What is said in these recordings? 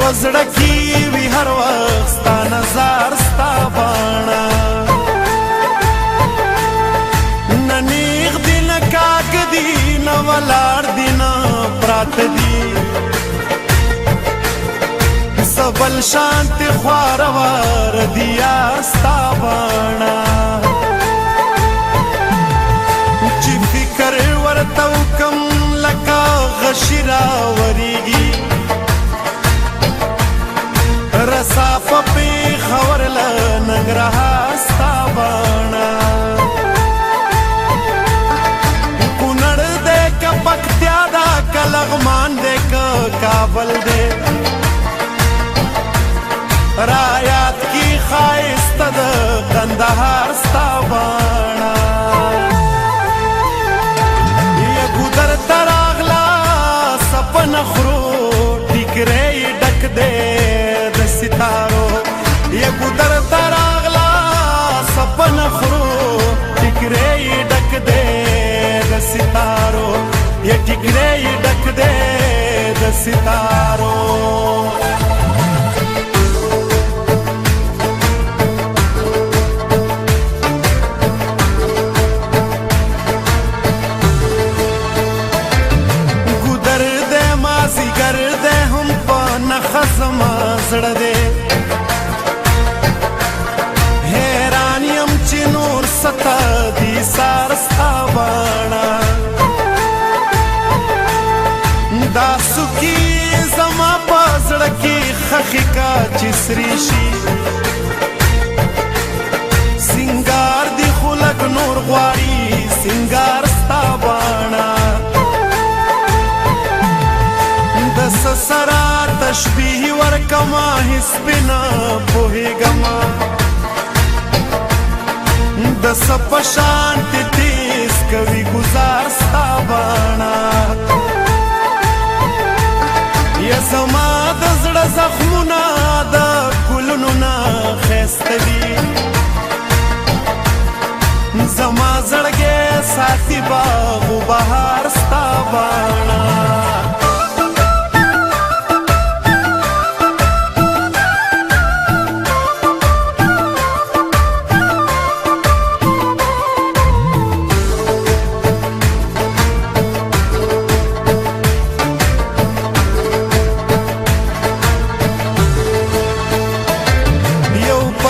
وزړه کې وي هر وخت ستا نظر ستا باڼه نه نیغ دي نه کاږ دي نه ولاړ دي نه پراته دي څه بل شانتې خواره واره دي یار ستا باڼه چې فکر ورته وکم لکه غشي راورېږي رسافه پېښور له ننګرهار ستا باڼه کونړ دی که پکتیا ده که لغمان دی که کابل دی رایات کی ښایسته د کندهار ستا باڼه یا ګودر ته راغله سپه نخرو ټیکری یې ډک دی د ستارو یا ګودر ته راغله سپه نخرو ټیکری یې ډک دی د ستارو یا ټیکری یې ډک دی د ستارو زړه دی حیران یم چې نور ستا دي سار ستا باڼه دا سوکي زما په زړه کې خښې کا چې سرې شي سینګار دي خو لږ نور غواړي سینګار ستا باڼه د څه سره تشبیه ورکما هیڅ پې نه پوهېږمه د څه په شانتې تیز کوي ګزار ستا باڼه یا زما د زړه زخمونه د ګلونو نه ښایسته دي زما زړګی ساتي باغ و بهار ستا باڼه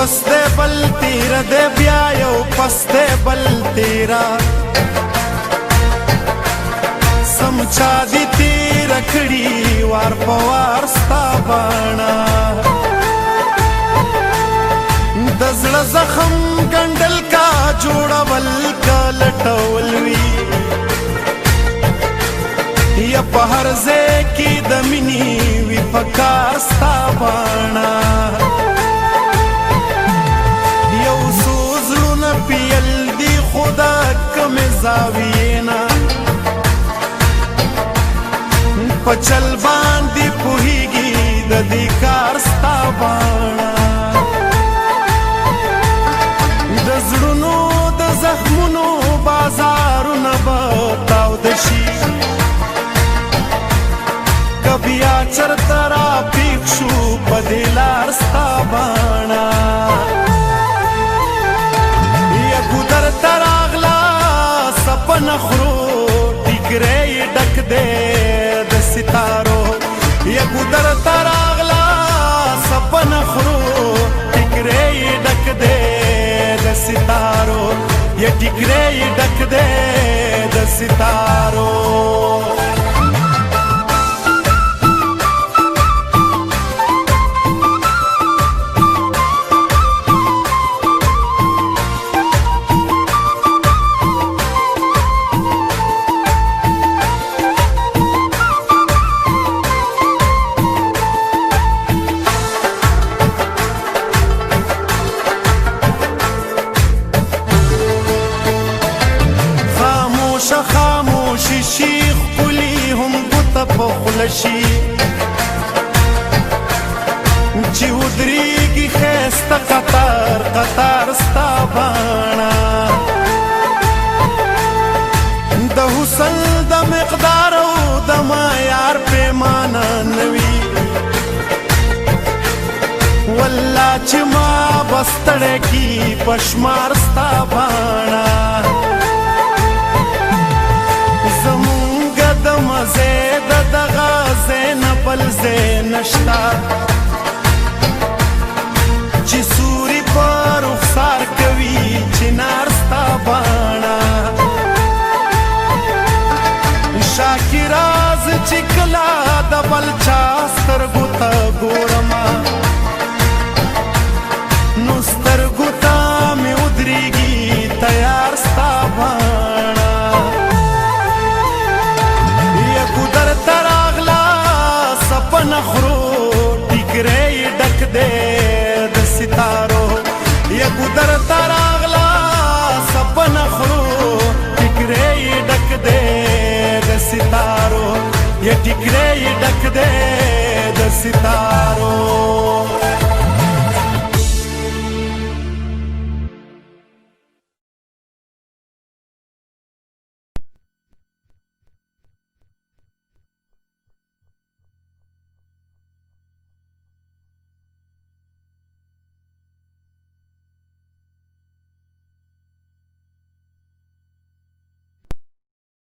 پس دے بل تیرا دے بیا یو پس دے بل تیرا سمچا دی تیرا کھڑی وار پوار ستا باڼه د زړه زخم ګنډل کا جوړول کا لټول وي یا په هر ځای کې د مینې وي پکار ستا باڼه پیل دی خدا کم زاوینا پچل باندې پوهیږي د دې کار ستا باڼه د زړونو د زخمونو بازارونه به تاوده شي که بیا چرته راپیښ شو په دې لار ستا باڼه ګودر ته راغله سپه نخرو ټیکری یې ډک دی د ستارو یا ګودر ته راغله سپه نخرو ټیکری یې ډک دی د ستارو یا ټیکری یې ډک دی د ستارو خاموشي شیخ پولی هم ګوته په خوله شي چې ودرېږي ښایسته قطار قطار ستا باڼه د حسن د مقدار او د معیار پیمانه نوي چې ما بستړی کی پشمار ستا باڼه زمونږ د مزې د دغه ځای نه بل ځای نشته چې سوري په رخسار کوي چنار ستا باڼه شاکراز چې کله د بل چا سترګو ته ګورمه نو سترګو ته مې ودرېږي تیار ستا باڼه یکو درته راغله سپنه خورو ټیکری یې ډک دی د ستارو یکو درته راغله سپنه خورو ټیکری یې ډک دی ستارو یا ټیکری ډک دی د ستارو